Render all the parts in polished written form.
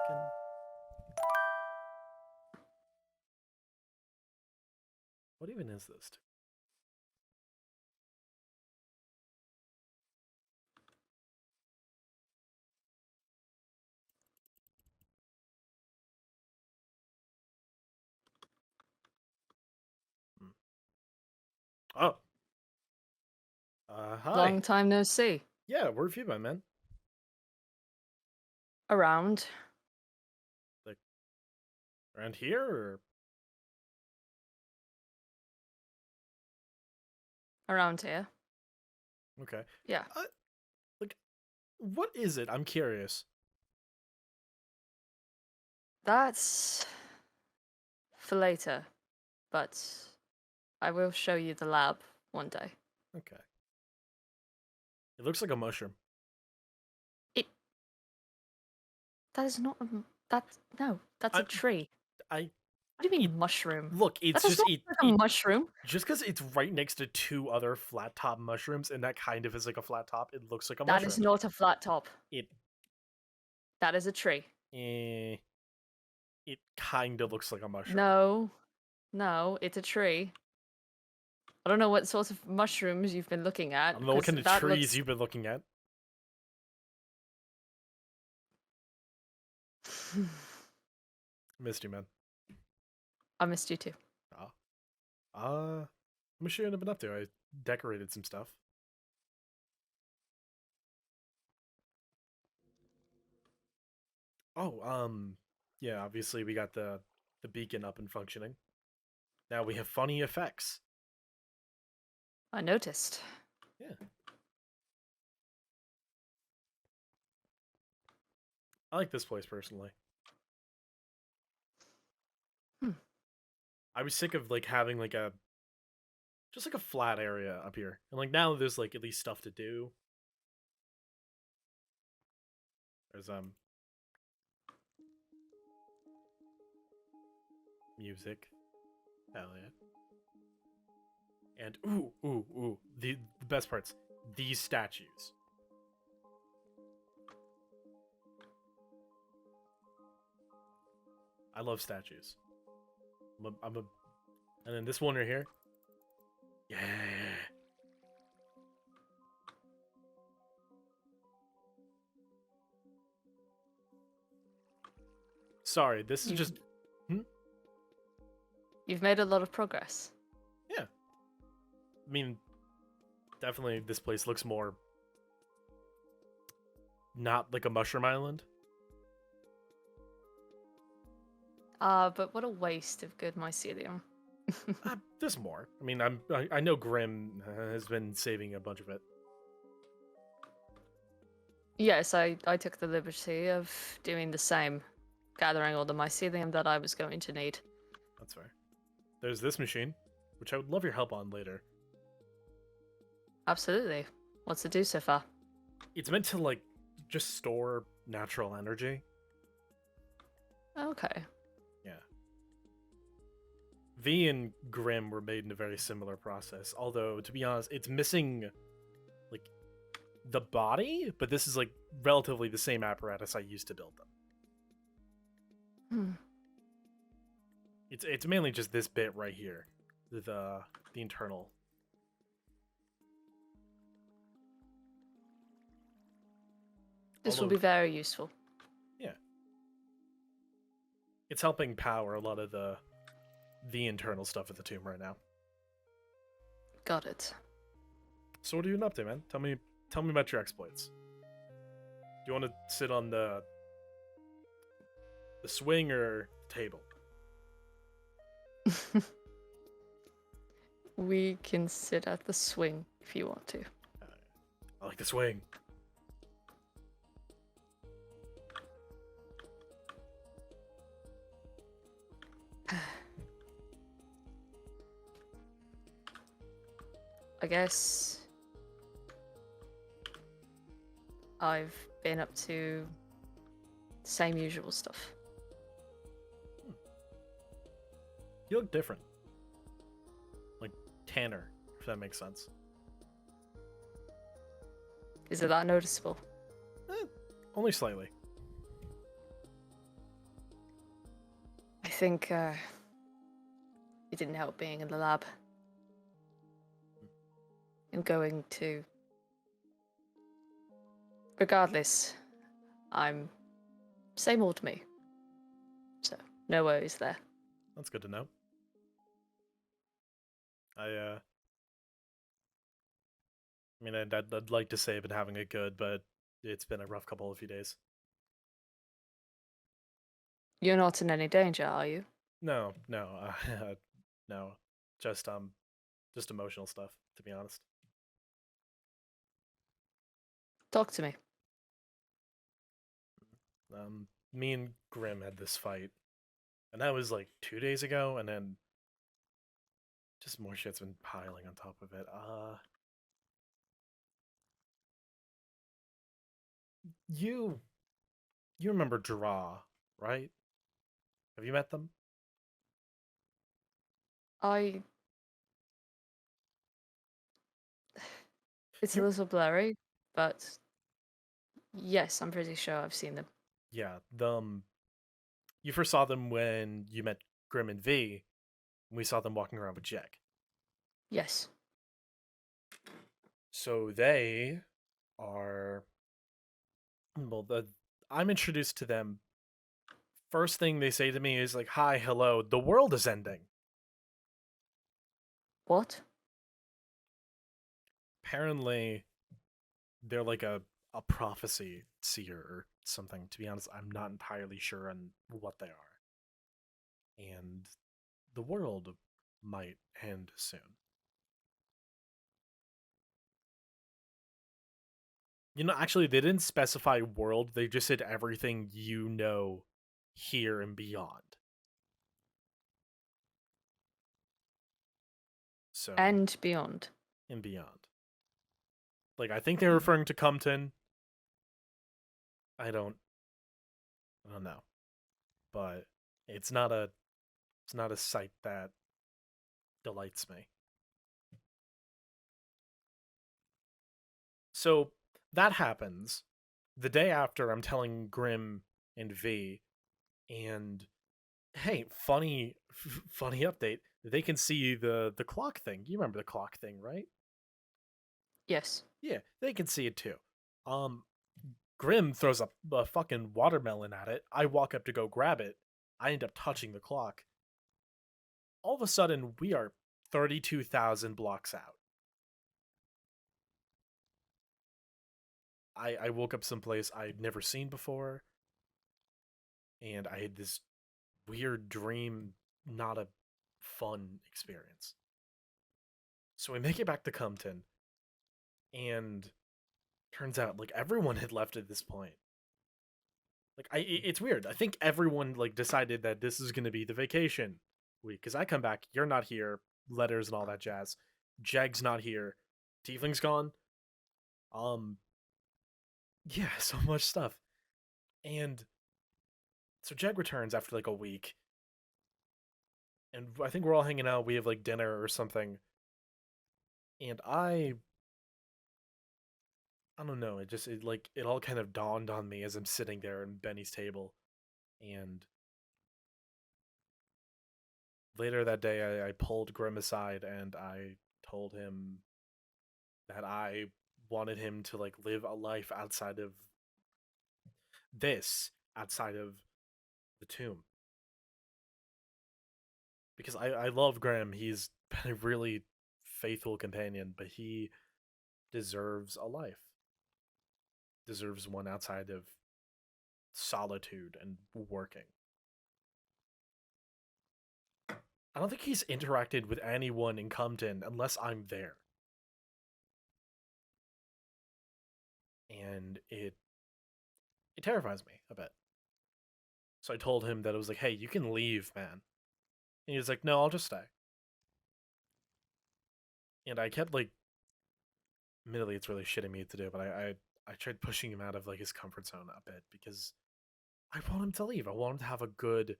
Fucking... What even is this? Oh. Hi. Long time no see. Yeah, where have you been, man? Around. Like, around here, or? Around here. Okay. Yeah. Like, what is it? I'm curious. That's for later, but I will show you the lab one day. Okay. It looks like a mushroom. That is not a... That's I, a tree. I, What do you mean mushroom? look, That it's does just, not look like a mushroom. just because it's right next to two other flat top mushrooms, and that kind of is like a flat top, it looks like a That mushroom. is not a flat top. It, That is a tree. it kind of looks like a mushroom. No, it's a tree. I don't know what sorts of mushrooms you've been looking at. I don't know what kind of that trees you've been looking at. Missed you, man. I missed you too. I'm sure I've been up to. I decorated some stuff. Oh, yeah, obviously we got the beacon up and functioning. Now we have funny effects. I noticed. Yeah. I like this place personally. I was sick of like having like just like a flat area up here. And like now there's like at least stuff to do. There's music. Hell yeah. And ooh. The best parts. These statues. I love statues. And then this one right here. Yeah. Sorry, this is just... You've made a lot of progress. Yeah. I mean, definitely this place looks more... not like a mushroom island. But what a waste of good mycelium. There's more. I mean, I know Grim has been saving a bunch of it. Yes, I took the liberty of doing the same, gathering all the mycelium that I was going to need. That's fair. There's this machine, which I would love your help on later. Absolutely. What's it do so far? It's meant to, like, just store natural energy. Okay. Yeah. V and Grim were made in a very similar process, although, to be honest, it's missing, like, the body, but this is, like, relatively the same apparatus I used to build them. It's mainly just this bit right here, the internal. This will be very useful. Yeah. It's helping power a lot of the internal stuff at the tomb right now. Got it. So what are you up to, man? Tell me about your exploits. Do you want to sit on the swing or table? We can sit at the swing if you want to. I like the swing. I guess I've been up to the same usual stuff. You look different. Like tanner, if that makes sense. Is it that noticeable? Only slightly. think it didn't help being in the lab. I'm going to. Regardless, I'm same old me. So, no worries there. That's good to know. I mean, I'd like to say I've been having it good, but it's been a rough couple of few days. You're not in any danger, are you? No, no, no, just emotional stuff, to be honest. Talk to me. Me and Grim had this fight, and that was like 2 days ago, and then just more shit's been piling on top of it. You remember Draw, right? Have you met them? I. It's a You little blurry, but yes, I'm pretty sure I've seen them. Yeah, you first saw them when you met Grim and V. And we saw them walking around with Jegg. Yes. So they are well. I'm introduced to them. First thing they say to me is like, "Hi, hello, the world is ending." What? Apparently, they're like a prophecy seer or something. To be honest, I'm not entirely sure on what they are. And the world might end soon. Actually, they didn't specify world. They just said everything you know here and beyond. So, And beyond. and beyond. Like, I think they're referring to Compton. I don't know. But it's not a sight that delights me. So that happens. The day after, I'm telling Grim and V, and hey, funny update. They can see the clock thing. You remember the clock thing, right? Yes. Yeah, they can see it too. Um, Grim throws a fucking watermelon at it. I walk up to go grab it. I end up touching the clock. All of a sudden, we are 32,000 blocks out. I woke up someplace I'd never seen before, and I had this weird dream, not a fun experience. So we make it back to Compton, and turns out like everyone had left at this point. Like it's weird. I think everyone like decided that this is going to be the vacation week because I come back, you're not here, letters and all that jazz. Jegg's not here, Tiefling's gone. Um, yeah, so much stuff, and so Jegg returns after like a week, and I think we're all hanging out. We have like dinner or something, and I don't know. It all kind of dawned on me as I'm sitting there in Benny's table, and later that day, I pulled Grim aside and I told him that I wanted him to like live a life outside of outside of the tomb, because I love Grim. He's been a really faithful companion, but he deserves a life, deserves one outside of solitude and working. I don't think he's interacted with anyone in Compton unless I'm there. And it terrifies me a bit. So I told him that it was like, hey, you can leave, man. And he was like, no, I'll just stay. And I kept like, admittedly, it's really shitty me to do, but I tried pushing him out of like his comfort zone a bit because I want him to leave. I want him to have a good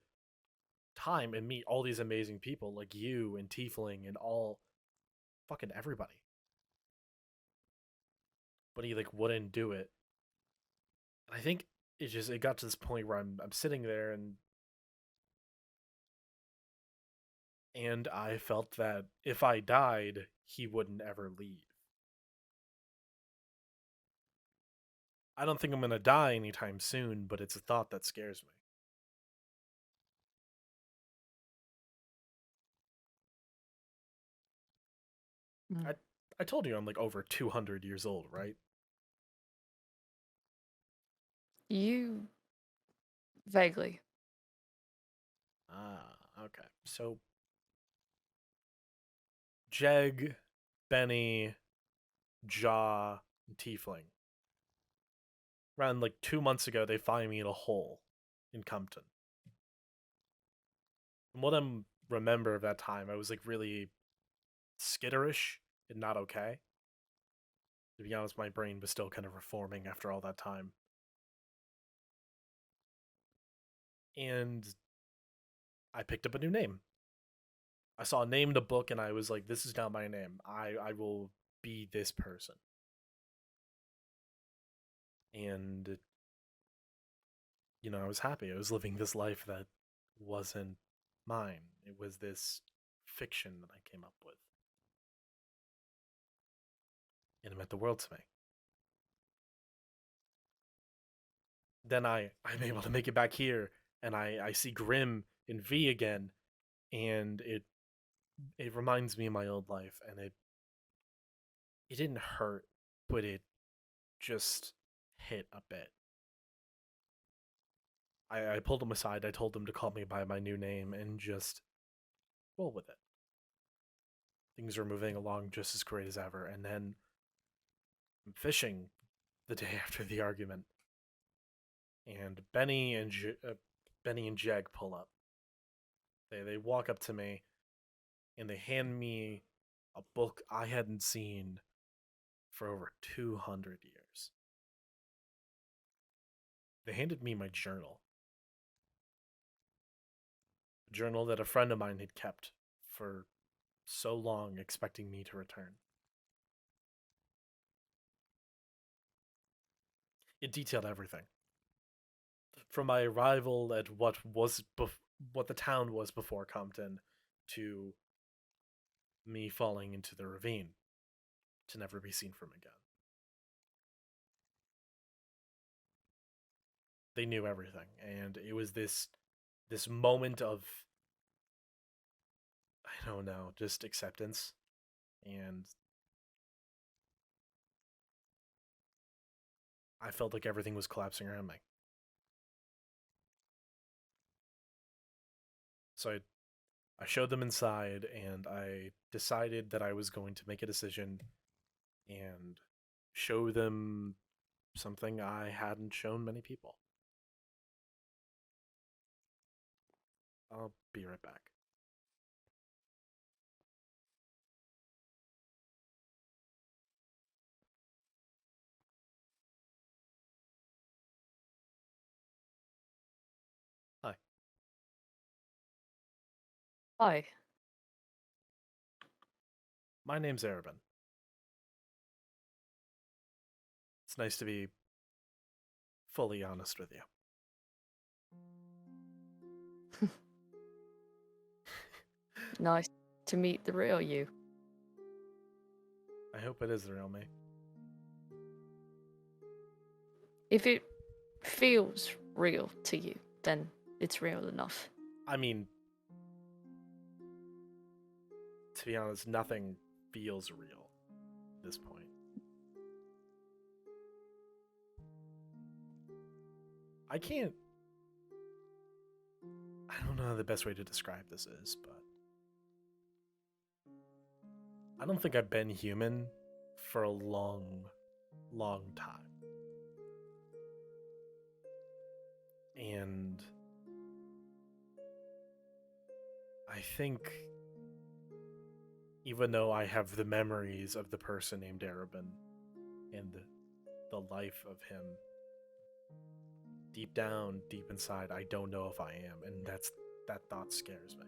time and meet all these amazing people like you and Tiefling and all fucking everybody. But he like wouldn't do it. And I think it got to this point where I'm sitting there and And I felt that if I died, he wouldn't ever leave. I don't think I'm going to die anytime soon, but it's a thought that scares me. Mm. I told you I'm like over 200 years old, right? You vaguely. Ah, okay. So Jegg, Benny, Jaw, and Tiefling. Around like 2 months ago, they find me in a hole in Compton. From what I remember of that time, I was like really skitterish and not okay. To be honest, my brain was still kind of reforming after all that time. And I picked up a new name. I saw a name in a book and I was like, this is not my name. I will be this person. And, I was happy. I was living this life that wasn't mine. It was this fiction that I came up with. And it meant the world to me. Then I'm able to make it back here and I see Grim and V again, and it reminds me of my old life, and it didn't hurt, but it just hit a bit. I pulled them aside, I told them to call me by my new name and just roll with it. Things are moving along just as great as ever, and then I'm fishing the day after the argument, and Benny and Jegg pull up. They walk up to me and they hand me a book I hadn't seen for over 200 years. They handed me my journal, a journal that a friend of mine had kept for so long, expecting me to return. It detailed everything from my arrival at what the town was before Compton to me falling into the ravine to never be seen from again. They knew everything, and it was this moment of, I don't know, just acceptance, and I felt like everything was collapsing around me. So I showed them inside, and I decided that I was going to make a decision and show them something I hadn't shown many people. I'll be right back. Hi, Hi. my name's Arabin. It's nice to be fully honest with you. Nice to meet the real you. I hope it is the real me. If it feels real to you, then it's real enough. I mean, to be honest, nothing feels real at this point. I can't. I don't know how the best way to describe this is, but I don't think I've been human for a long, long time. And I think, even though I have the memories of the person named Arabin and the life of him, deep down, deep inside, I don't know if I am, and that thought scares me.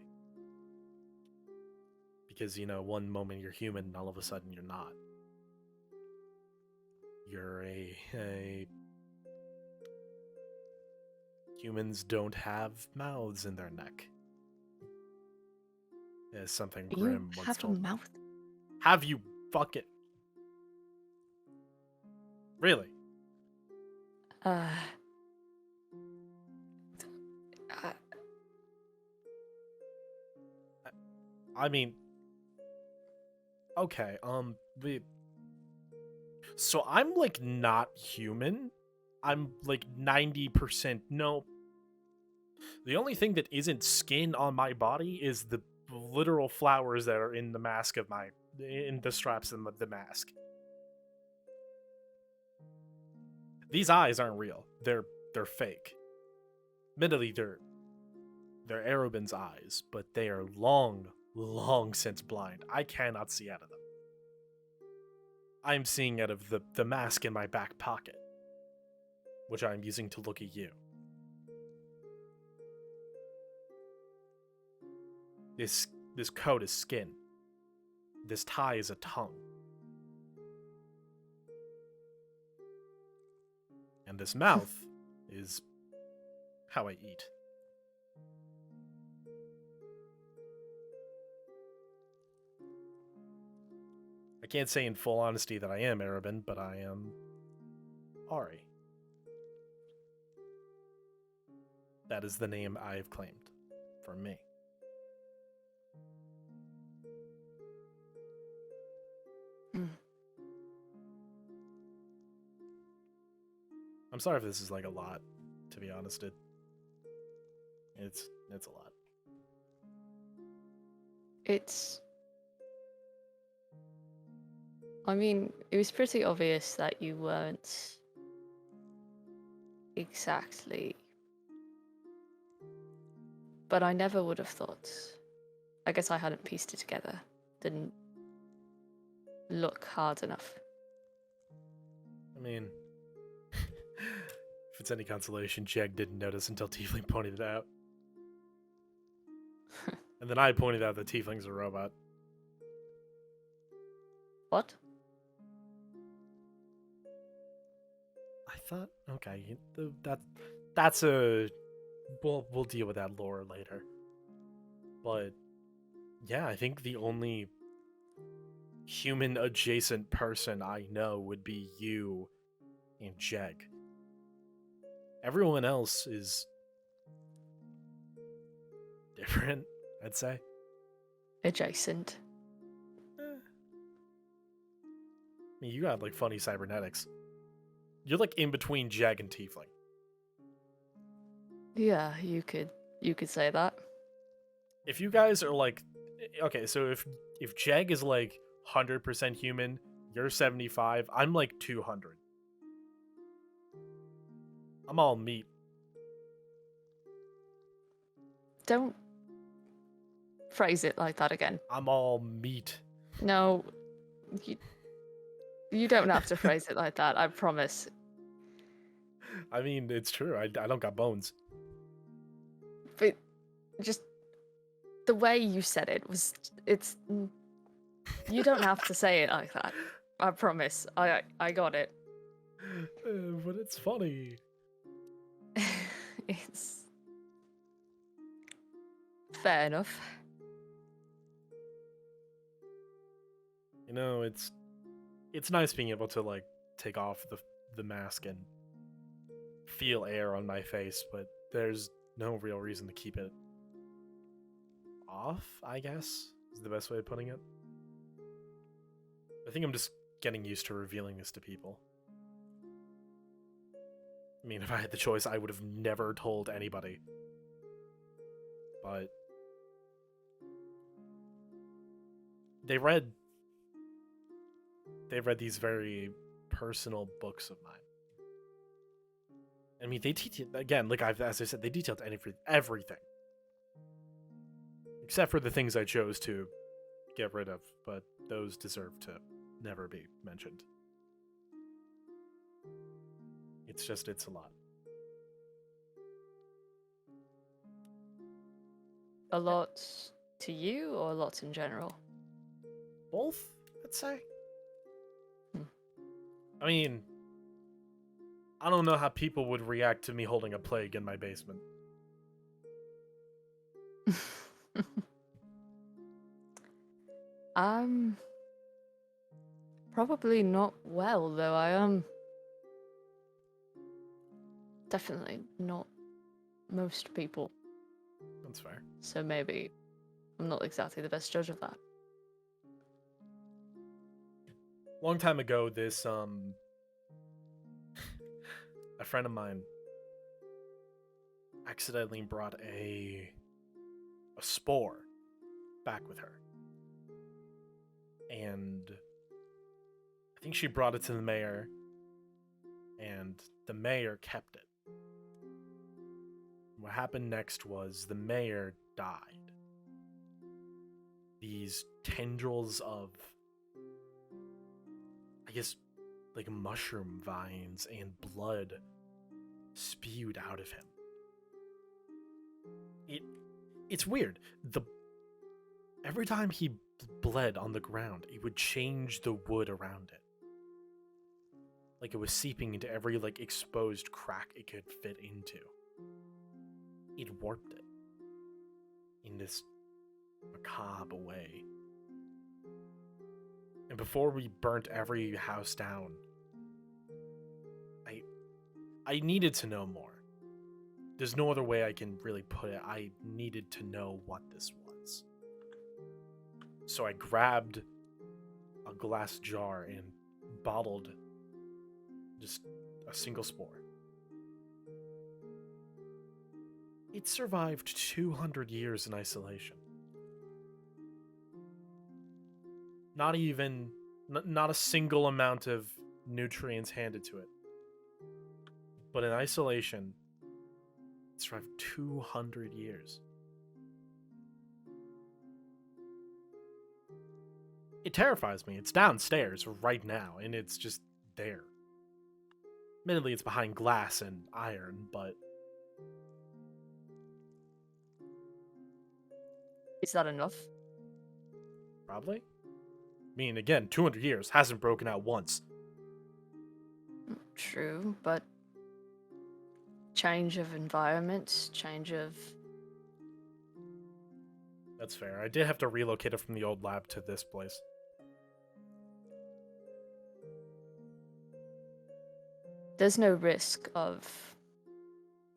Because, one moment you're human, and all of a sudden you're not. You're a humans don't have mouths in their neck. as something You grim once have a told me. mouth? Have you fucking... Really? Uh, uh, I mean... Okay, so I'm, like, not human. I'm, like, 90% no. The only thing that isn't skin on my body is the literal flowers that are in the mask of in the straps of the mask. These eyes aren't real. They're fake. Admittedly, they're Arobin's eyes, but they are long since blind. I cannot see out of them. I'm seeing out of the mask in my back pocket, which I'm using to look at you. This coat is skin. This tie is a tongue. And this mouth is how I eat. I can't say in full honesty that I am Arobin, but I am ARY. That is the name I have claimed for me. I'm sorry if this is like a lot, to be honest. It's a lot. I mean, it was pretty obvious that you weren't exactly. But I never would have thought. I guess I hadn't pieced it together. Didn't look hard enough. I mean, if it's any consolation, Jegg didn't notice until Tiefling pointed it out. And then I pointed out that Tiefling's a robot. What? I thought, okay, that's a... We'll deal with that lore later. But, yeah, I think the only human-adjacent person I know would be you and Jegg. Everyone else is different, I'd say. Adjacent. I mean, you got, like, funny cybernetics. You're, like, in between Jegg and Tiefling. Yeah, you could say that. If you guys are, like... Okay, so if Jegg is, like, 100% human, you're 75, I'm, like, 200. I'm all meat. Don't phrase it like that again. I'm all meat. No, you don't have to phrase it like that, I promise. I mean, it's true. I don't got bones. But just the way you said it was, you don't have to say it like that. I promise. I got it. But it's funny. It's fair enough. You know, it's nice being able to, like, take off the mask and feel air on my face, but there's no real reason to keep it off, I guess, is the best way of putting it. I think I'm just getting used to revealing this to people. I mean, if I had the choice, I would have never told anybody. But they've read these very personal books of mine. I mean, they teach it again. Like as I said, they detailed everything, except for the things I chose to get rid of. But those deserve to never be mentioned. It's a lot. A lot to you, or a lot in general? Both, I'd say. I mean, I don't know how people would react to me holding a plague in my basement. I'm probably not well, though. I am definitely not most people. That's fair. So maybe I'm not exactly the best judge of that. Long time ago, this a friend of mine accidentally brought a spore back with her, and I think she brought it to the mayor, and the mayor kept it. What happened next was the mayor died. These tendrils of, I guess, like mushroom vines and blood spewed out of him. It's weird. Every time he bled on the ground, it would change the wood around it. Like it was seeping into every like exposed crack it could fit into. It warped it in this macabre way. And before we burnt every house down, I needed to know more. There's no other way I can really put it. I needed to know what this was. So I grabbed a glass jar and bottled just a single spore. It survived 200 years in isolation. Not a single amount of nutrients handed to it. But in isolation, it survived 200 years. It terrifies me. It's downstairs right now, and it's just there. Admittedly, it's behind glass and iron, but... Is that enough? Probably. I mean, again, 200 years, hasn't broken out once. True, but change of environment, change of... That's fair. I did have to relocate it from the old lab to this place. There's no risk of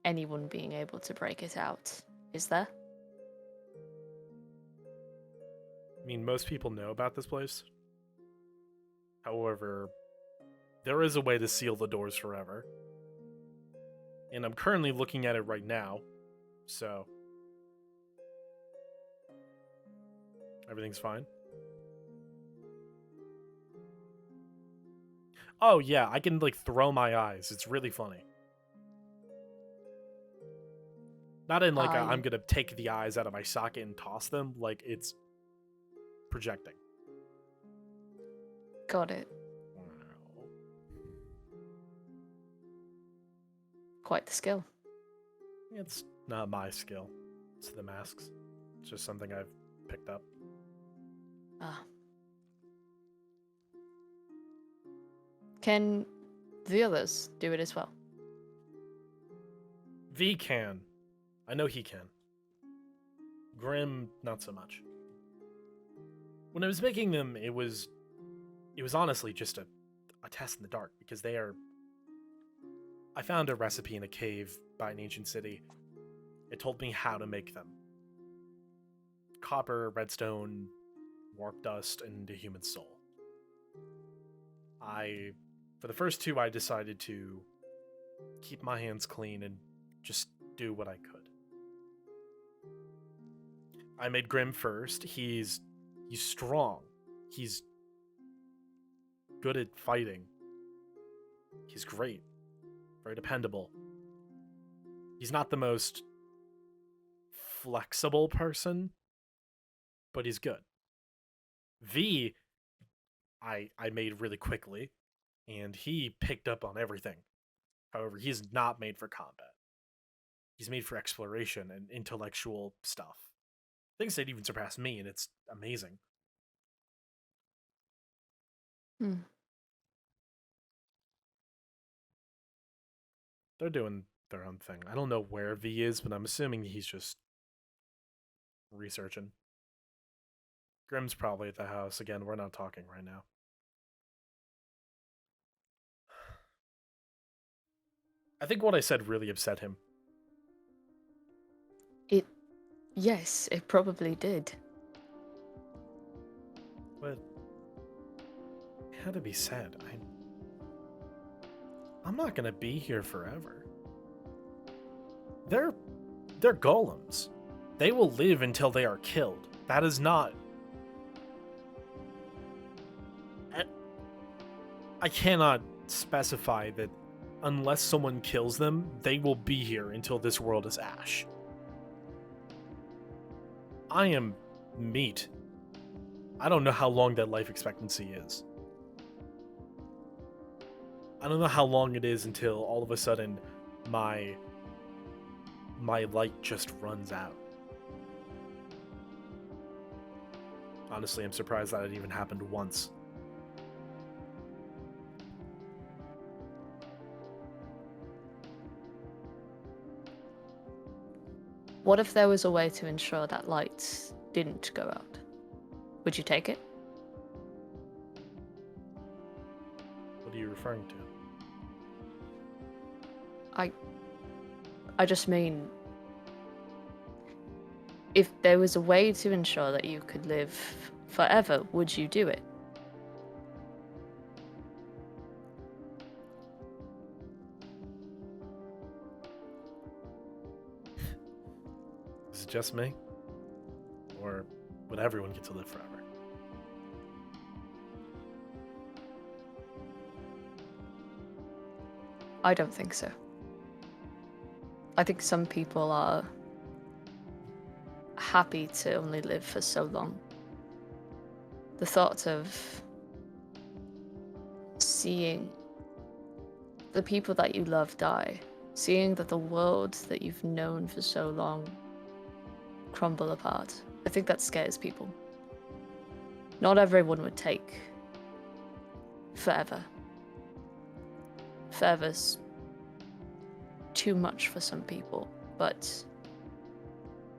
anyone being able to break it out, is there? I mean, most people know about this place. However, there is a way to seal the doors forever. And I'm currently looking at it right now, so... everything's fine. Oh yeah, I can like throw my eyes. It's really funny. Not in like I'm gonna take the eyes out of my socket and toss them. Like it's projecting. Got it. Wow. Quite the skill. It's not my skill. It's the masks. It's just something I've picked up. Ah. Can the others do it as well? V can. I know he can. Grim, not so much. When I was making them, it was honestly just a test in the dark, because they are... I found a recipe in a cave by an ancient city. It told me how to make them. Copper, redstone, warp dust, and a human soul. For the first two, I decided to keep my hands clean and just do what I could. I made Grim first. He's strong. He's good at fighting. He's great. Very dependable. He's not the most flexible person, but he's good. V, I made really quickly, and he picked up on everything. However, he's not made for combat. He's made for exploration and intellectual stuff. Things that even surpass me, and it's amazing. They're doing their own thing. I don't know where V is, but I'm assuming he's just researching. Grimm's probably at the house. Again, we're not talking right now. I think what I said really upset him. Yes, it probably did. But it had to be said. I'm not gonna be here forever. They're golems. They will live until they are killed. That is not. I cannot specify that unless someone kills them, they will be here until this world is ash. I am meat. I don't know how long that life expectancy is. I don't know how long it is until all of a sudden my light just runs out. Honestly, I'm surprised that it even happened once. What if there was a way to ensure that lights didn't go out? Would you take it? What are you referring to? I just mean, if there was a way to ensure that you could live forever, would you do it? Is it just me? Or would everyone get to live forever? I don't think so. I think some people are happy to only live for so long. The thought of seeing the people that you love die, seeing that the world that you've known for so long crumble apart, I think that scares people. Not everyone would take forever. Forever's too much for some people, but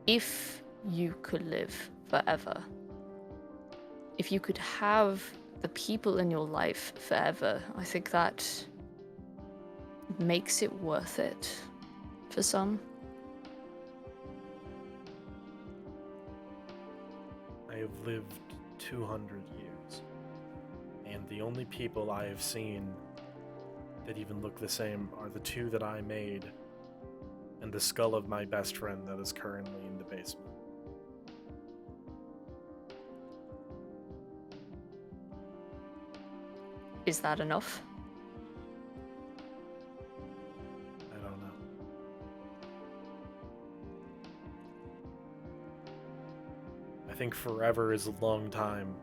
if you could live forever, if you could have the people in your life forever, I think that makes it worth it for some. I have lived 200 years, and the only people I have seen that even look the same are the two that I made and the skull of my best friend that is currently in the basement. Is that enough? I don't know. I think forever is a long time,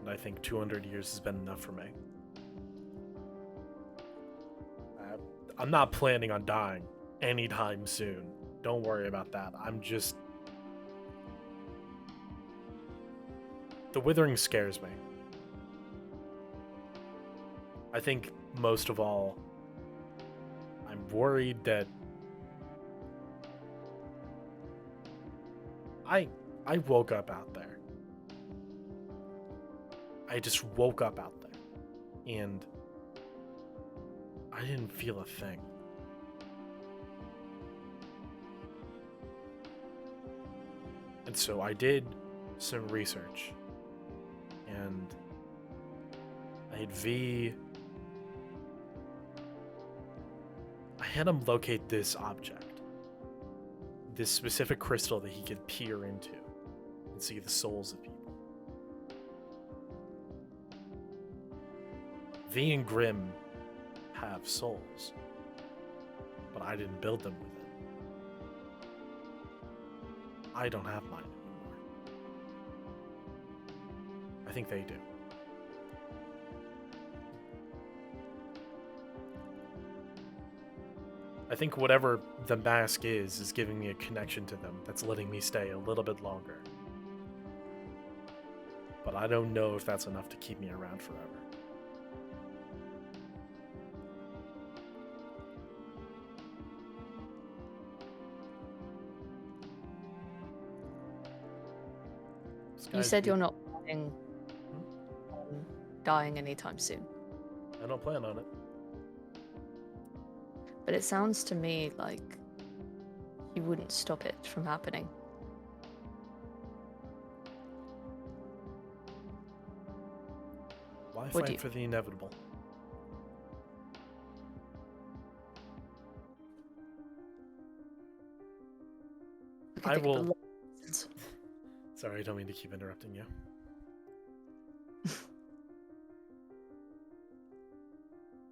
and I think 200 years has been enough for me. I'm not planning on dying anytime soon. Don't worry about that. The withering scares me. I think most of all, I'm worried that I woke up out there. I just woke up out there. And I didn't feel a thing. And so I did some research. And I had him locate this object. This specific crystal that he could peer into and see the souls of people. V and Grimm have souls, but I didn't build them with it. I don't have mine anymore. I think they do. I think whatever the mask is giving me a connection to them that's letting me stay a little bit longer. But I don't know if that's enough to keep me around forever. You Guy's said be- you're not planning on dying anytime soon. I don't plan on it. But it sounds to me like you wouldn't stop it from happening. Why Would fight you? for the inevitable? can I think of a will. lot of reasons. Sorry, I don't mean to keep interrupting you.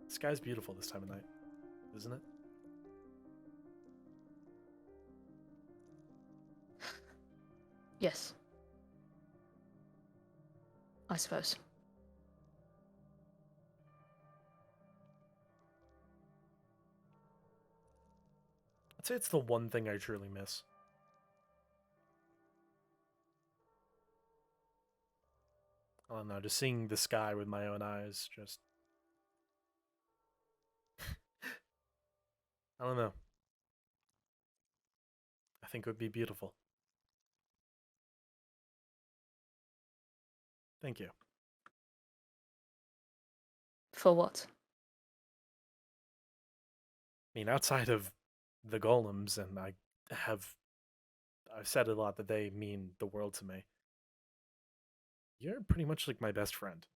The sky's beautiful this time of night, isn't it? Yes. I suppose. I'd say it's the one thing I truly miss. I don't know, just seeing the sky with my own eyes, just... I don't know. I think it would be beautiful. Thank you. For what? I mean, outside of the golems, and I've said a lot that they mean the world to me. You're pretty much like my best friend.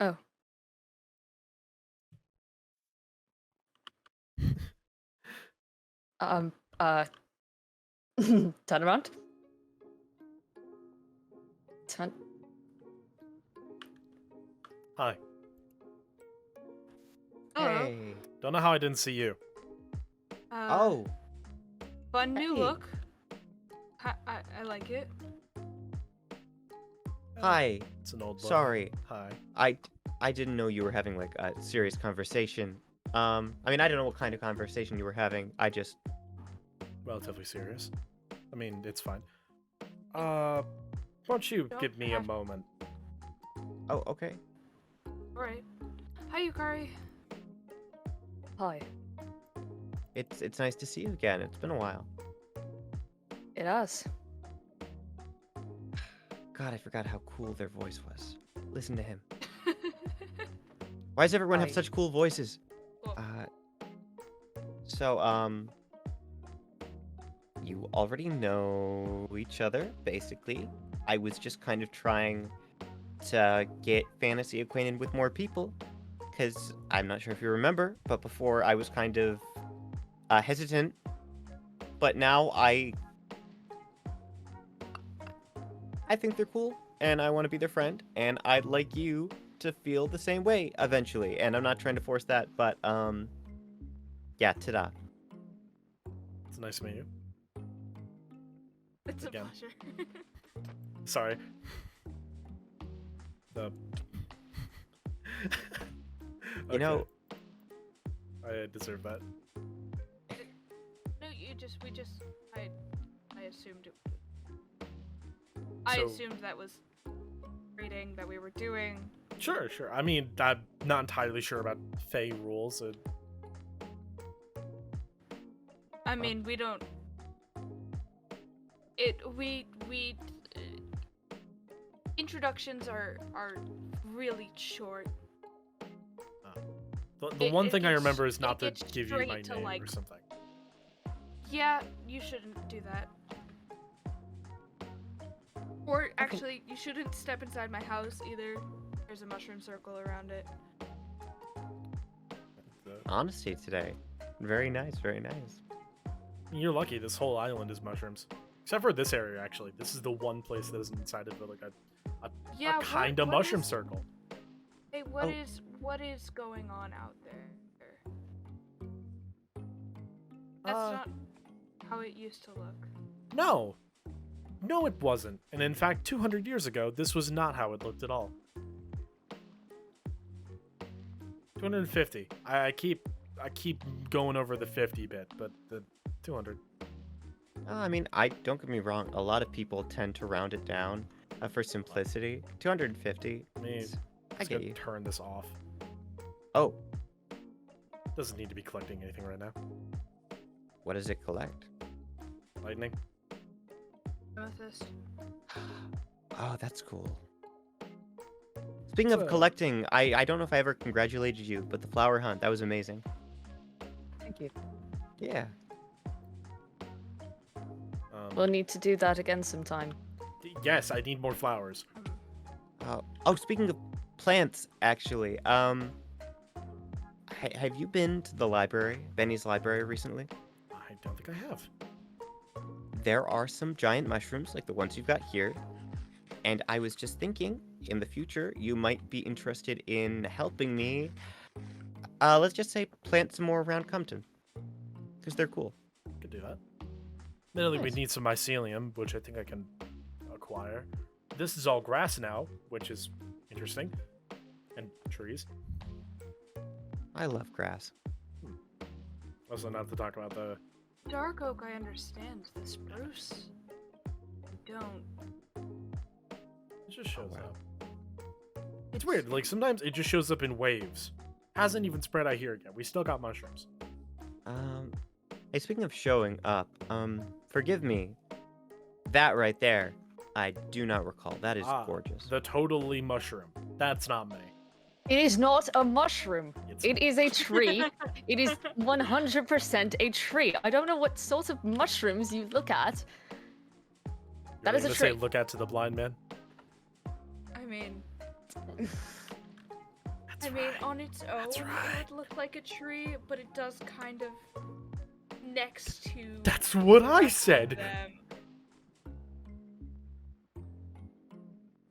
Oh. Um, uh... Turn around. Turn... Hi. Hello. Hey. Don't know how I didn't see you. Oh. Fun new Hey. look. I like it. Hi. It's an old look. Sorry. Hi. I didn't know you were having like a serious conversation. I mean, I don't know what kind of conversation you were having. I just Relatively serious. I mean, it's fine. Why don't you Don't give me a have- moment? Oh, okay. Alright. Hi, Yukari. Hi. It's nice to see you again. It's been a while. It has. God, I forgot how cool their voice was. Listen to him. Why does everyone have Hi. such cool voices? Well- So, you already know each other, basically. I was just kind of trying to get Fantasy acquainted with more people, because I'm not sure if you remember, but before I was kind of hesitant, but now I think they're cool, and I want to be their friend, and I'd like you to feel the same way eventually, and I'm not trying to force that, but yeah, ta-da. It's nice to meet you. It's Again. a pleasure. Sorry. The. You know, I deserve that. No, I assumed it. I So- assumed that was reading that we were doing. Sure, sure. I mean, I'm not entirely sure about Fey rules. I mean, we don't. We introductions are really short. The one thing I it's- remember is not to it gets give you my straight to, name or like- something. Yeah, you shouldn't do that. Or actually, you shouldn't step inside my house either. There's a mushroom circle around it. honesty today. Very nice, very nice. You're lucky. This whole island is mushrooms, except for this area. Actually, this is the one place that isn't inside of like Yeah, a kind of what mushroom is- circle. Hey, Oh. what is going on out there? That's Uh, not how it used to look. No, no, it wasn't. And in fact, 200 years ago, this was not how it looked at all. 250. I keep going over the 50 bit, but the 200. I mean, I don't get me wrong. A lot of people tend to round it down for simplicity. 250. I mean, I Let's get go you. turn this off. Oh, Doesn't need to be collecting anything right now. What does it collect? Lightning. Amethyst. Oh, that's cool. Speaking of So- collecting, I don't know if I ever congratulated you, but the flower hunt, that was amazing. Thank you. Yeah. We'll need to do that again sometime. Yes, I need more flowers. Oh, speaking of plants, actually, have you been to the library, Benny's library, recently? I don't think I have. There are some giant mushrooms, like the ones you've got here, and I was just thinking, in the future, you might be interested in helping me, let's just say, plant some more around Compton, because they're cool. Could do that. Admittedly, we Nice. need some mycelium, which I think I can acquire. This is all grass now, which is interesting. And trees. I love grass. Also, not to talk about the... Dark oak, I understand. The spruce, I don't. It just shows wow. up. It's weird. Like, sometimes it just shows up in waves. Hasn't even spread out here yet. We still got mushrooms. Hey, speaking of showing up, forgive me. That right there, I do not recall. That is gorgeous. The totally mushroom. That's not me. It is not a mushroom. It's It is a tree. It is 100% a tree. I don't know what sort of mushrooms you look at. That is a gonna tree. say look out to the blind man. I mean, That's right. on its own, That's it right. would look like a tree, but it does kind of next to. That's what the I rest of said. them.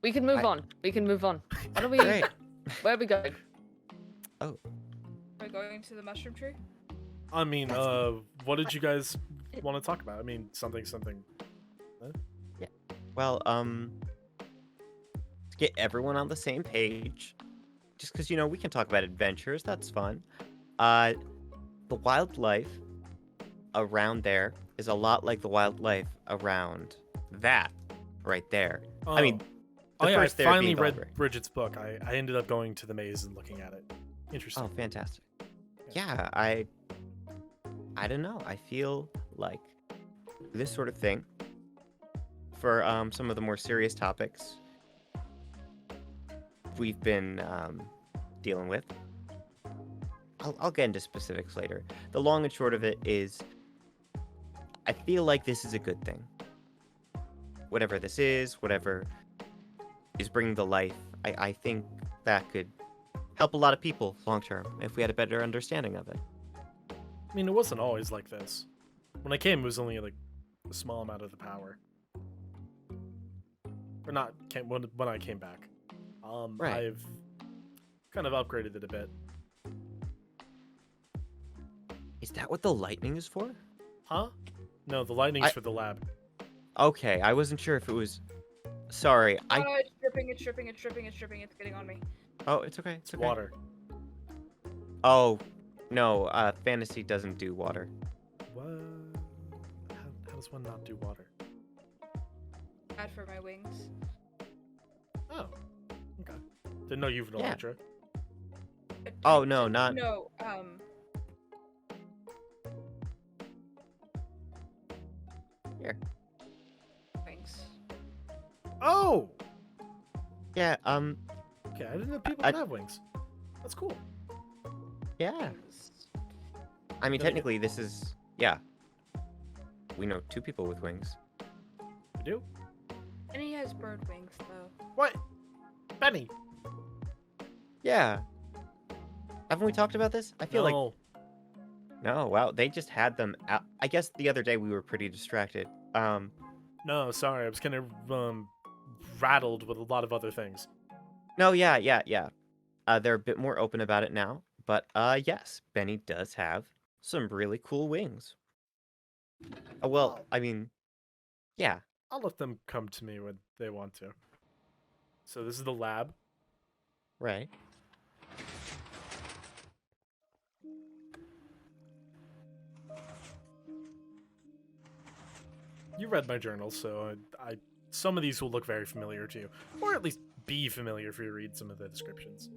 We can move I- on. We can move on. Why don't we? Great. Where are we going? Are we going to the mushroom tree? I mean, what did you guys want to talk about? I mean, something. Well, to get everyone on the same page, just because, we can talk about adventures, that's fun. The wildlife around there is a lot like the wildlife around that right there. I mean, Oh the yeah, I first there being finally the read library. Bridget's book. I ended up going to the maze and looking at it. Interesting. Oh, fantastic. Yeah, I don't know. I feel like this sort of thing, for some of the more serious topics we've been dealing with, I'll get into specifics later. The long and short of it is, I feel like this is a good thing. Whatever this is, whatever is bringing the life, I think that could help a lot of people long term if we had a better understanding of it. I mean, it wasn't always like this. When I came, it was only like a small amount of the power. Or not when I came back. Right. I've kind of upgraded it a bit. Is that what the lightning is for? Huh? No, the lightning's I- for the lab. Okay, I wasn't sure if it was. Sorry, It's dripping, it's getting on me. Oh, it's okay. It's okay. water. Oh, no. Fantasy doesn't do water. What? How does one not do water? Bad for my wings. Oh. Okay. Didn't know you've an Yeah. Electra. Oh no, not. No, Here. wings. Oh! Yeah. Okay, I didn't know people I- could have wings. That's cool. Yeah. Wings. I mean, Then again- technically, this is. Yeah. We know 2 people with wings. We do? And he has bird wings, though. What? Benny! Yeah. Haven't we talked about this? I feel like. No. No. Wow. They just had them out. I guess the other day we were pretty distracted. No, sorry. I was kind of rattled with a lot of other things. No. Yeah. They're a bit more open about it now. But yes, Benny does have some really cool wings. Well, I mean, yeah. I'll let them come to me when they want to. So this is the lab. Right. You read my journal, so I some of these will look very familiar to you, or at least be familiar if you read some of the descriptions.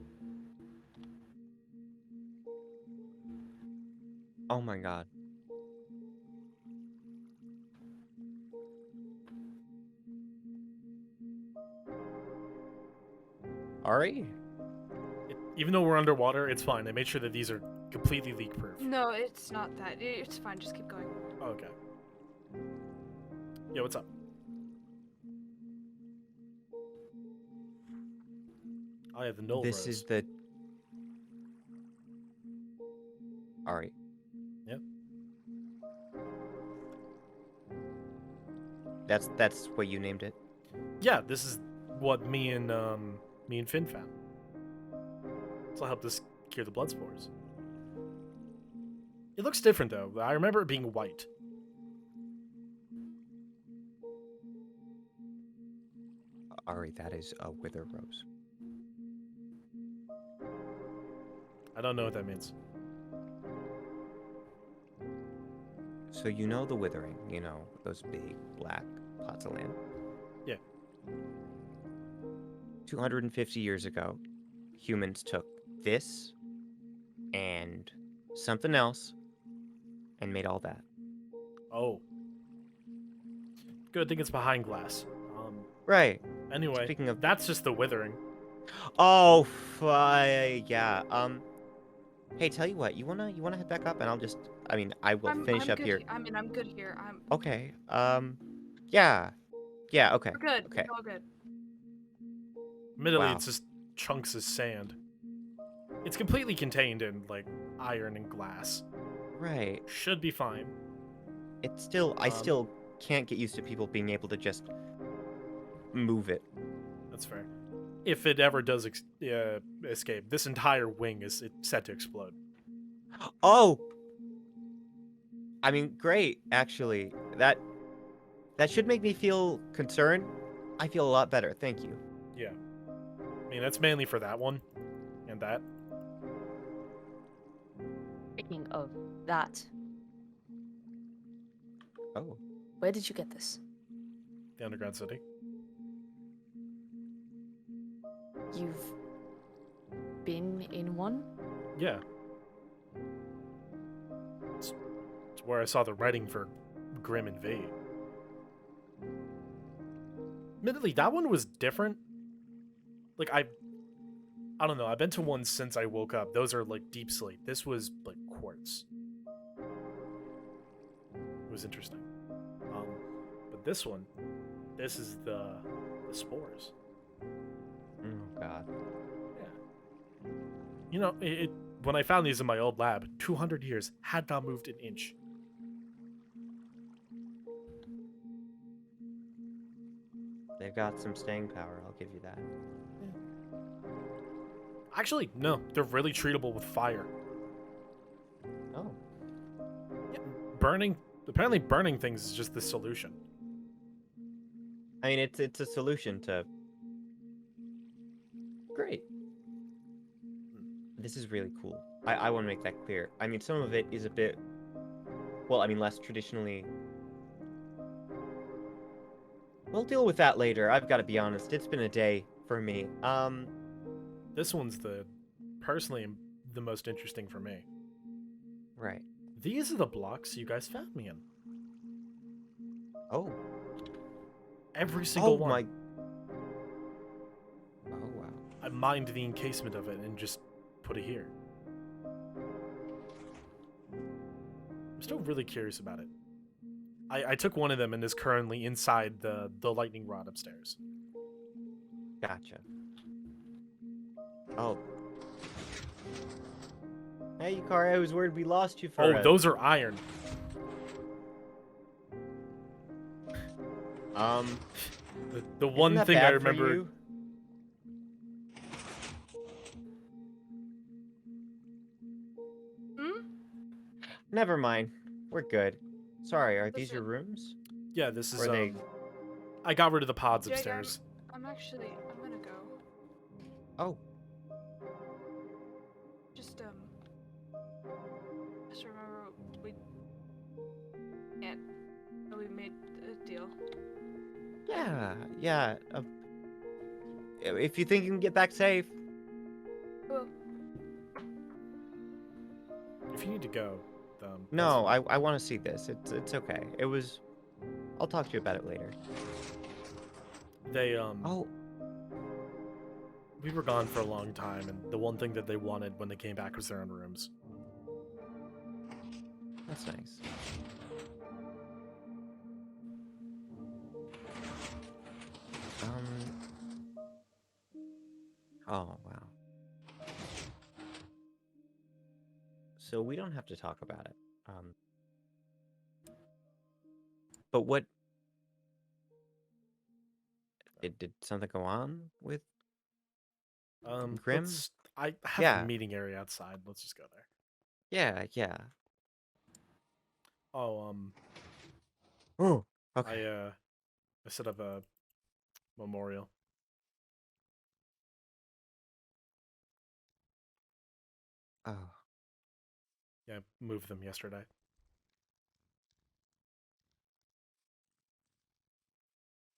Oh my god. Ari? Even though we're underwater, it's fine. I made sure that these are completely leak-proof. No, it's not that. It's fine. Just keep going. Okay. Yeah, what's up? Oh, yeah, the Null This Rose. is the... Ari. Yep. That's what you named it? Yeah, this is what me and Finn found. This will help us cure the blood spores. It looks different though. I remember it being white. Ari, that is a wither rose. I don't know what that means. So you know the withering, you know, those big black plots of land? Yeah. 250 years ago, humans took this and something else and made all that. Oh. Good thing it's behind glass. Right. Anyway, Speaking of... that's just the withering. Oh, yeah. Hey, tell you what, you wanna head back up and I'll just... I mean, I will finish up good here. I'm good here. Okay. Yeah. Yeah, okay. We're good. Okay. We're all good. Admittedly, Wow. it's just chunks of sand. It's completely contained in, like, iron and glass. Right. Should be fine. It's still... I Um, still can't get used to people being able to just move it. That's fair. If it ever does escape, this entire wing is set to explode. Oh! I mean, great, actually. That should make me feel concerned. I feel a lot better, thank you. Yeah. I mean, that's mainly for that one. And that. Speaking of that, Oh. where did you get this? The underground city. You've been in one? Yeah. It's where I saw the writing for Grim Invade. Admittedly, that one was different. Like, I don't know. I've been to one since I woke up. Those are, like, deep slate. This was, like, quartz. It was interesting. But this one, this is the spores. Oh, God. Yeah. You know, when I found these in my old lab, 200 years, had not moved an inch. They've got some staying power, I'll give you that. Actually, no. They're really treatable with fire. Oh. Yeah, apparently burning things is just the solution. I mean, it's a solution to... Great. This is really cool. I want to make that clear. I mean, some of it is a bit... Well, I mean, less traditionally... We'll deal with that later. I've got to be honest. It's been a day for me. This one's personally the most interesting for me. Right. These are the blocks you guys found me in. Oh. Every single one. My... Oh, wow. I mined the encasement of it and just put it here. I'm still really curious about it. I took one of them and is currently inside the lightning rod upstairs. Gotcha. Oh. Hey, Yukari, I was worried we lost you for Oh, those are iron. The Isn't one that thing I bad for remember. you? Never mind. We're good. Sorry, are these your rooms? Yeah, this is. Or are they... I got rid of the pods Jegg, upstairs. I'm gonna go. Oh. Just remember we made a deal. Yeah. If you think you can get back safe. Well, If you need to go, No, I want to see this. It's okay. It was... I'll talk to you about it later. they Oh. we were gone for a long time, and the one thing that they wanted when they came back was their own rooms. That's nice. Oh, wow. So we don't have to talk about it. But what... Did something go on with... Grim? I have Yeah. a meeting area outside. Let's just go there. Yeah, yeah. Oh, Oh, okay. I set up a memorial. Oh, Yeah, moved them yesterday.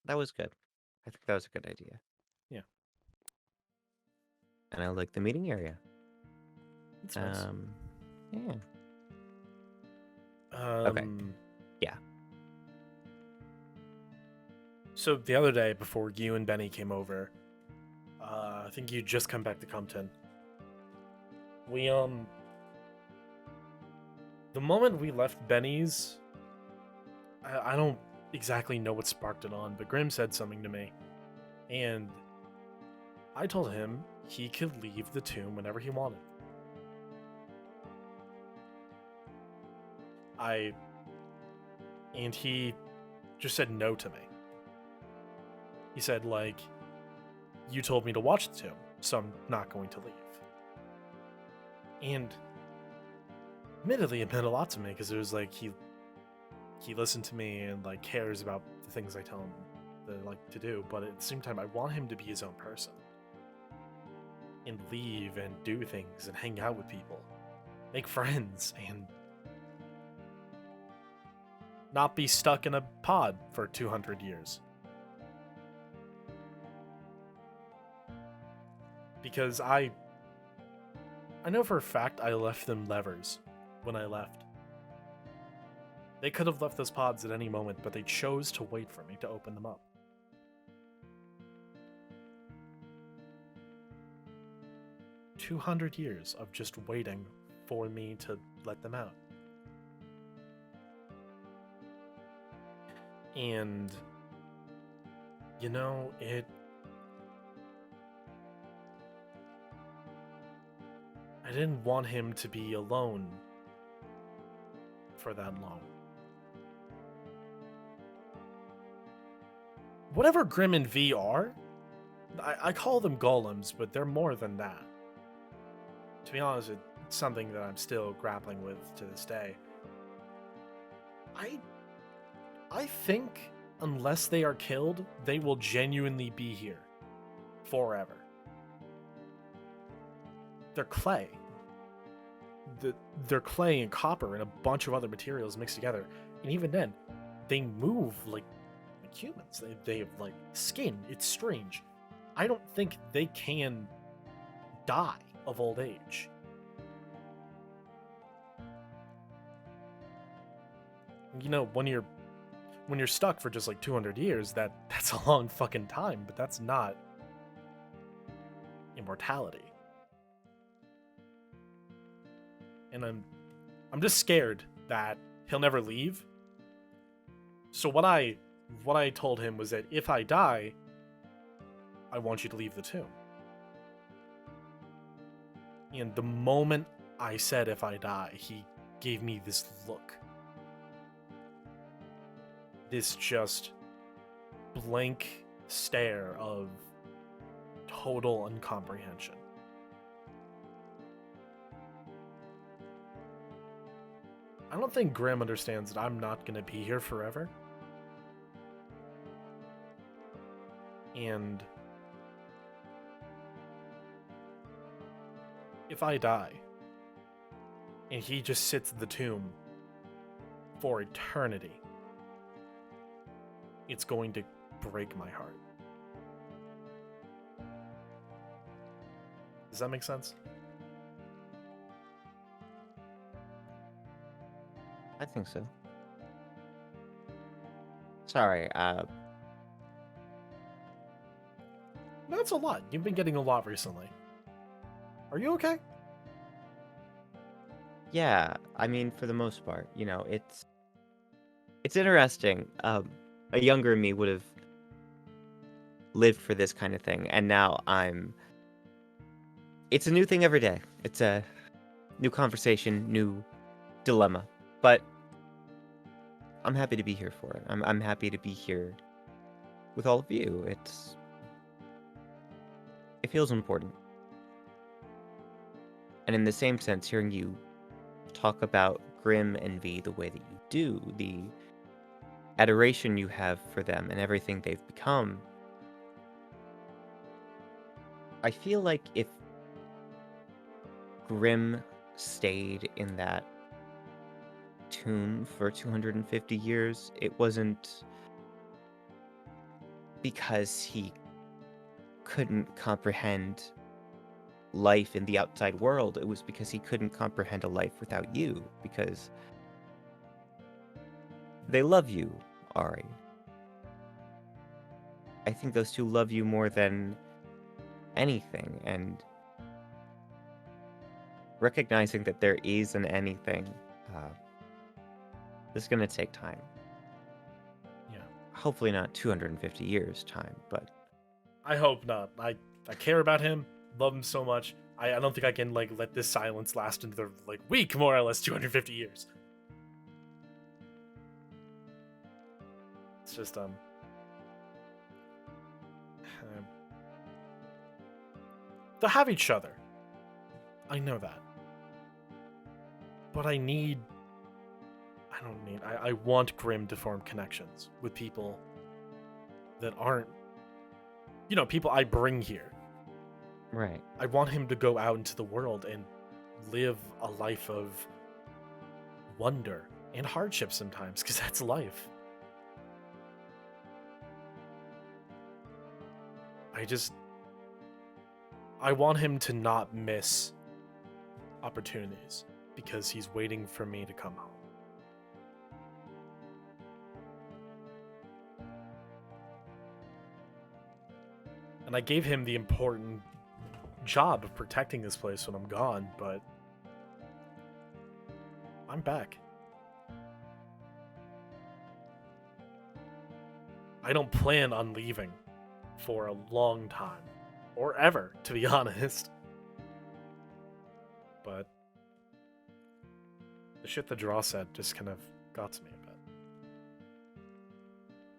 that was good. I think that was a good idea. Yeah. And I like the meeting area. It's nice. Yeah. Okay. Yeah. So the other day, before you and Benny came over, I think you just come back to Compton. We the moment we left Benny's, I don't exactly know what sparked it on, but Grim said something to me, and I told him he could leave the tomb whenever he wanted. And he just said no to me. He said, like, you told me to watch the tomb, so I'm not going to leave. And admittedly, it meant a lot to me, because it was like he listened to me and like cares about the things I tell him that I like to do, but at the same time, I want him to be his own person and leave and do things and hang out with people, make friends, and not be stuck in a pod for 200 years. Because I know for a fact I left them levers when I left. They could have left those pods at any moment, but they chose to wait for me to open them up. "200 years of just waiting for me to let them out. And, you know, I didn't want him to be alone for that long. Whatever Grim and V are, I call them golems, but they're more than that. To be honest, it's something that I'm still grappling with to this day. I think unless they are killed, they will genuinely be here forever. They're clay. They're clay and copper and a bunch of other materials mixed together. And even then, they move like humans. They have like skin. It's strange. I don't think they can die of old age. You know, when you're stuck for just like 200 years, that's a long fucking time, but that's not immortality. And I'm just scared that he'll never leave. So what I told him was that if I die, I want you to leave the tomb. And the moment I said if I die, he gave me this look. This just blank stare of total incomprehension. I don't think Grim understands that I'm not going to be here forever. And if I die, and he just sits in the tomb for eternity, it's going to break my heart. Does that make sense? I think so. Sorry, That's a lot. You've been getting a lot recently. Are you okay? Yeah, I mean, for the most part, it's interesting. A younger me would have lived for this kind of thing, and now it's a new thing every day. It's a new conversation, new dilemma. But I'm happy to be here for it. I'm happy to be here with all of you. It feels important. And in the same sense, hearing you talk about Grim and V the way that you do, the adoration you have for them and everything they've become, I feel like if Grim stayed in that tomb for 250 years, it wasn't because he couldn't comprehend life in the outside world. It was because he couldn't comprehend a life without you, because they love you, Ari. I think those two love you more than anything, and recognizing that there is an anything, this is going to take time. Yeah. Hopefully not 250 years time, but I hope not. I care about him, love him so much. I don't think I can let this silence last another week, more or less 250 years. It's just to have each other. I know that. But I want Grim to form connections with people that aren't, people I bring here. right. I want him to go out into the world and live a life of wonder and hardship sometimes, because that's life. I want him to not miss opportunities because he's waiting for me to come home. And I gave him the important job of protecting this place when I'm gone, but I'm back. I don't plan on leaving for a long time, or ever, to be honest. But the shit the draw said just kind of got to me a bit.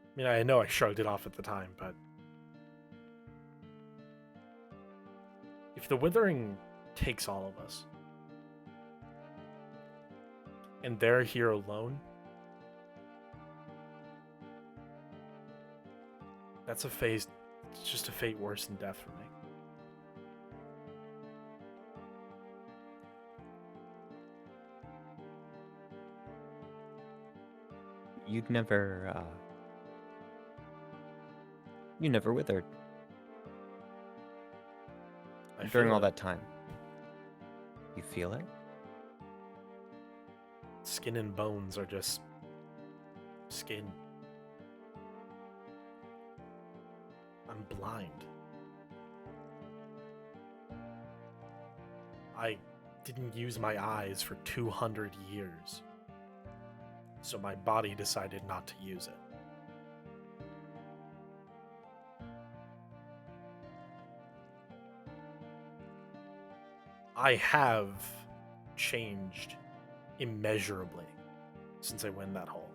I mean, I know I shrugged it off at the time, but if the Withering takes all of us, and they're here alone, that's it's just a fate worse than death for me. You never withered during all that time. You feel it? Skin and bones are just skin. I'm blind. I didn't use my eyes for 200 years. So my body decided not to use it. I have changed immeasurably since I went that hole.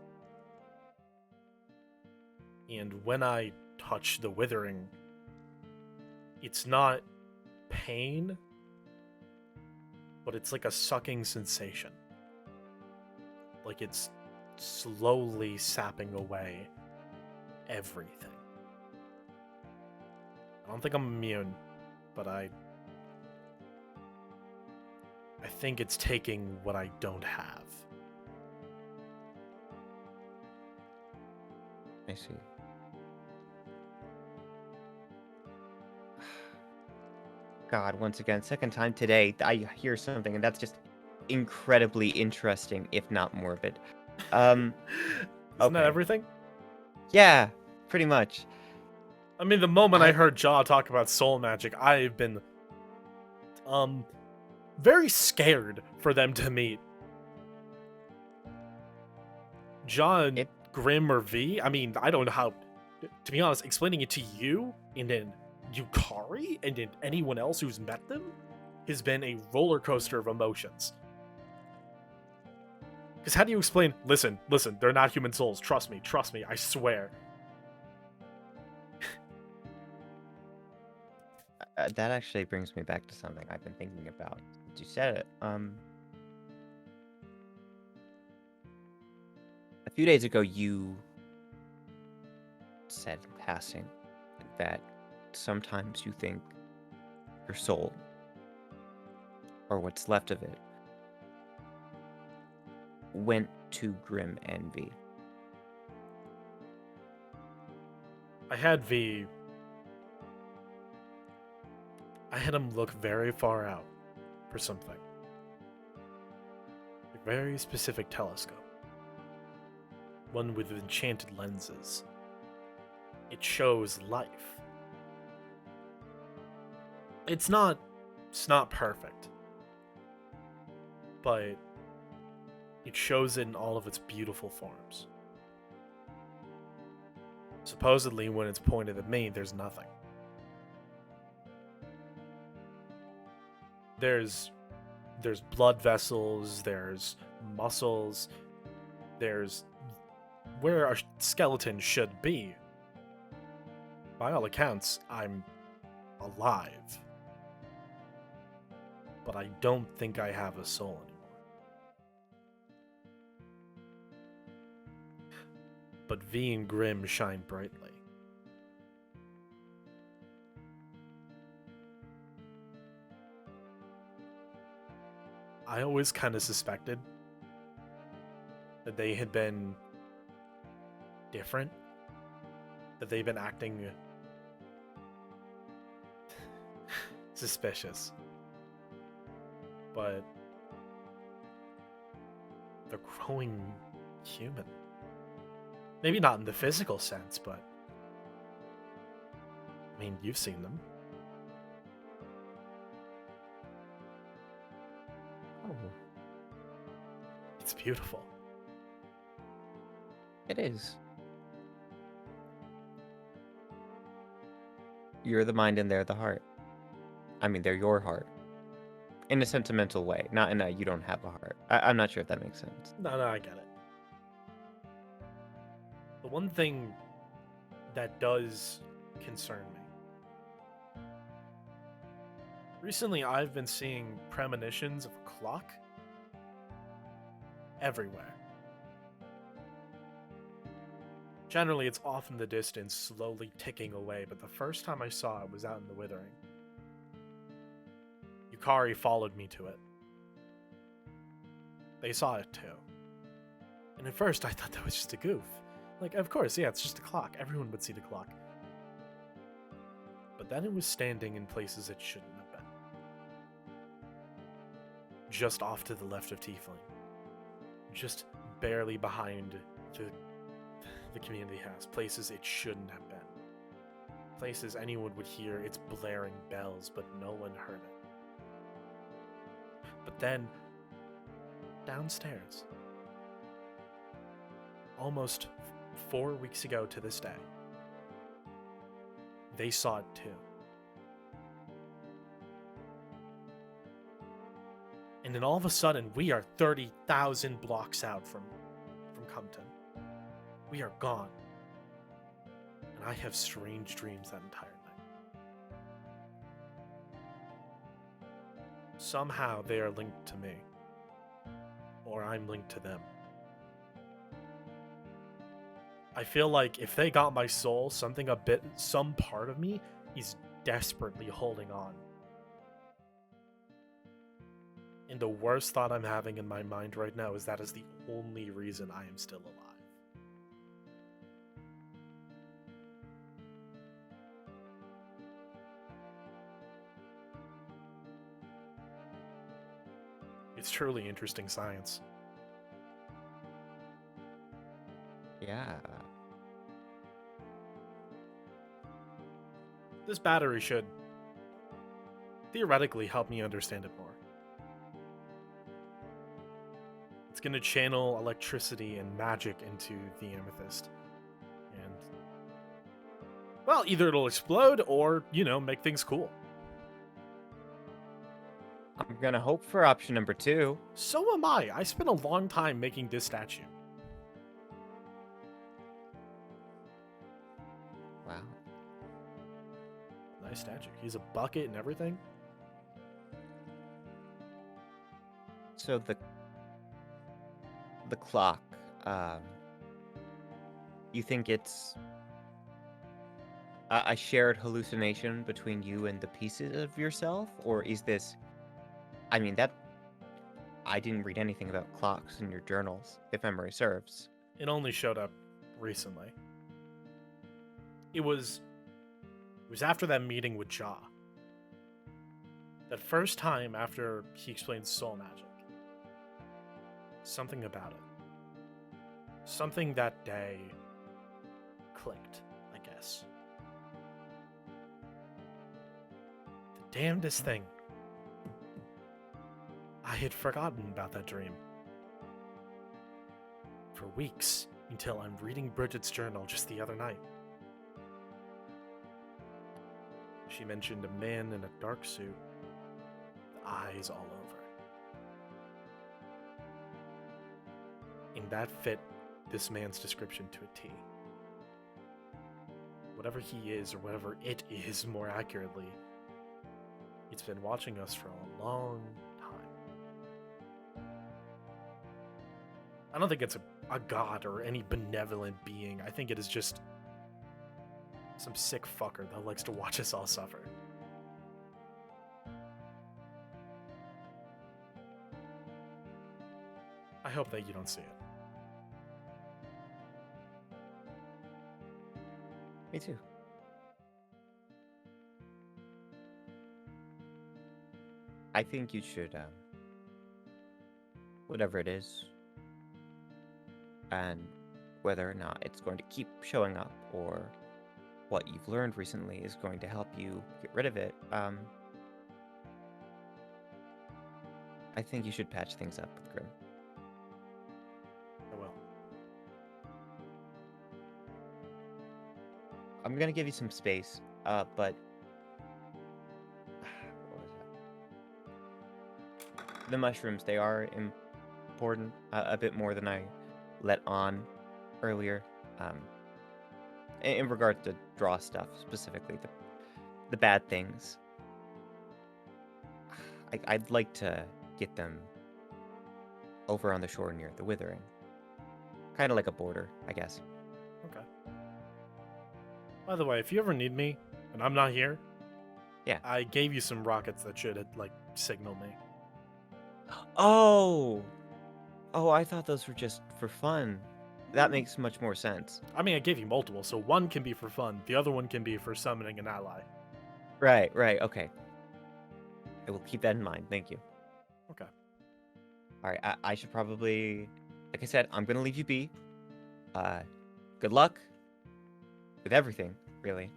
And when I touch the Withering, it's not pain, but it's like a sucking sensation. Like it's slowly sapping away everything. I don't think I'm immune, but I think it's taking what I don't have. I see. God, once again, second time today, I hear something, and that's just incredibly interesting, if not morbid. Isn't that Okay. everything? Yeah, pretty much. I mean, the moment I I- heard Jaw talk about soul magic, I've been very scared for them to meet. Jaw and It- Grim or V? I mean, I don't know how, to be honest, explaining it to you and then Yukari and then anyone else who's met them has been a roller coaster of emotions. Because how do you explain, listen, they're not human souls, trust me, I swear. That actually brings me back to something I've been thinking about. You said it. A few days ago, you said in passing that sometimes you think your soul, or what's left of it, went to Grim Envy. I had V. I had him look very far out for something. A very specific telescope. One with enchanted lenses. It shows life. It's not perfect. But it shows it in all of its beautiful forms. Supposedly, when it's pointed at me, there's nothing. There's blood vessels, there's muscles, there's where a skeleton should be. By all accounts, I'm alive. But I don't think I have a soul anymore. But V and Grim shine brightly. I always kind of suspected that they had been different, that they've been acting suspicious. But they're growing human. Maybe not in the physical sense, but I mean, you've seen them. Oh, It's beautiful. it is. You're the mind and they're the heart. I mean, they're your heart. In a sentimental way, not in a you don't have a heart. I'm not sure if that makes sense. No, I get it. The one thing that does concern me. Recently, I've been seeing premonitions of a clock everywhere. Generally, it's off in the distance, slowly ticking away, but the first time I saw it was out in the Withering. Yukari followed me to it. They saw it too. And at first, I thought that was just a goof. Like, of course, yeah, it's just a clock. Everyone would see the clock. But then it was standing in places it shouldn't have been. Just off to the left of Tiefling. Just barely behind the community house. Places it shouldn't have been. Places anyone would hear its blaring bells, but no one heard it. But then, downstairs, almost 4 weeks ago to this day, they saw it too. And then all of a sudden, we are 30,000 blocks out from Compton. We are gone. And I have strange dreams that entire night. Somehow they are linked to me. Or I'm linked to them. I feel like if they got my soul, some part of me is desperately holding on. And the worst thought I'm having in my mind right now is that is the only reason I am still alive. It's truly interesting science. Yeah. This battery should theoretically help me understand it more. It's going to channel electricity and magic into the amethyst. And, well, either it'll explode or, make things cool. I'm gonna hope for option number 2. So am I. I spent a long time making this statue. Wow. Nice statue. He's a bucket and everything. So the clock, you think it's a shared hallucination between you and the pieces of yourself? Or is this... I mean, I didn't read anything about clocks in your journals, if memory serves. It only showed up recently. It was after that meeting with Ja. That first time after he explained soul magic. Something about it. Something that day clicked, I guess. The damnedest thing. I had forgotten about that dream. For weeks, until I'm reading Bridget's journal just the other night. She mentioned a man in a dark suit, the eyes all over. And that fit this man's description to a T. Whatever he is, or whatever it is more accurately, it's been watching us for a long time. I don't think it's a god or any benevolent being. I think it is just some sick fucker that likes to watch us all suffer. I hope that you don't see it. Me too. I think you should, whatever it is, and whether or not it's going to keep showing up, or what you've learned recently is going to help you get rid of it, I think you should patch things up with Grim. I will. I'm gonna give you some space, but what was that? The mushrooms, they are important, a bit more than I let on earlier. In regard to draw stuff, specifically the bad things. I'd like to get them over on the shore near the Withering. Kind of like a border, I guess. Okay. By the way, if you ever need me, and I'm not here, Yeah. I gave you some rockets that should, signal me. Oh! Oh, I thought those were just for fun. That makes much more sense. I mean, I gave you multiple, so one can be for fun, the other one can be for summoning an ally. Right, okay. I will keep that in mind, thank you. Okay. Alright, I should probably... Like I said, I'm gonna leave you be. Good luck with everything, really.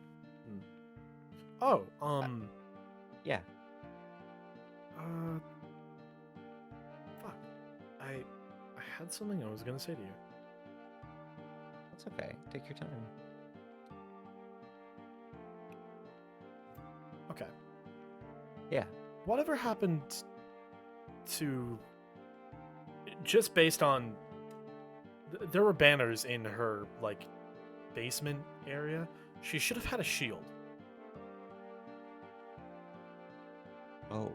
Oh, Yeah. Fuck. I had something I was gonna say to you. That's okay. Take your time. Okay. Yeah. Whatever happened to... Just based on... There were banners in her, basement area. She should have had a shield. Oh.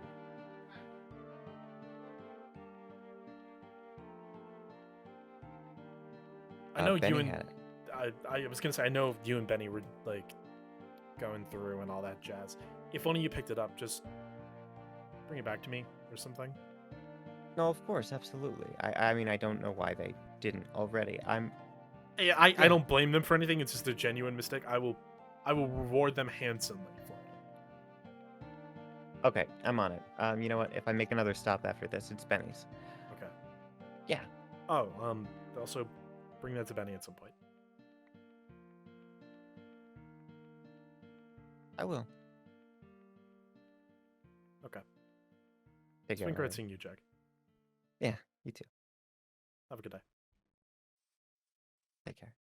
I know Benny you and... had it. I was gonna say, I know you and Benny were, going through and all that jazz. If only you picked it up, just bring it back to me or something. No, of course, absolutely. I mean, I don't know why they didn't already. I don't blame them for anything. It's just a genuine mistake. I will reward them handsomely for it. Okay, I'm on it. You know what? If I make another stop after this, it's Benny's. Okay. Yeah. Oh, also bring that to Benny at some point. I will. Okay. Take It's care. been great Ryan. seeing you, Jegg. Yeah, you too. Have a good day. Take care.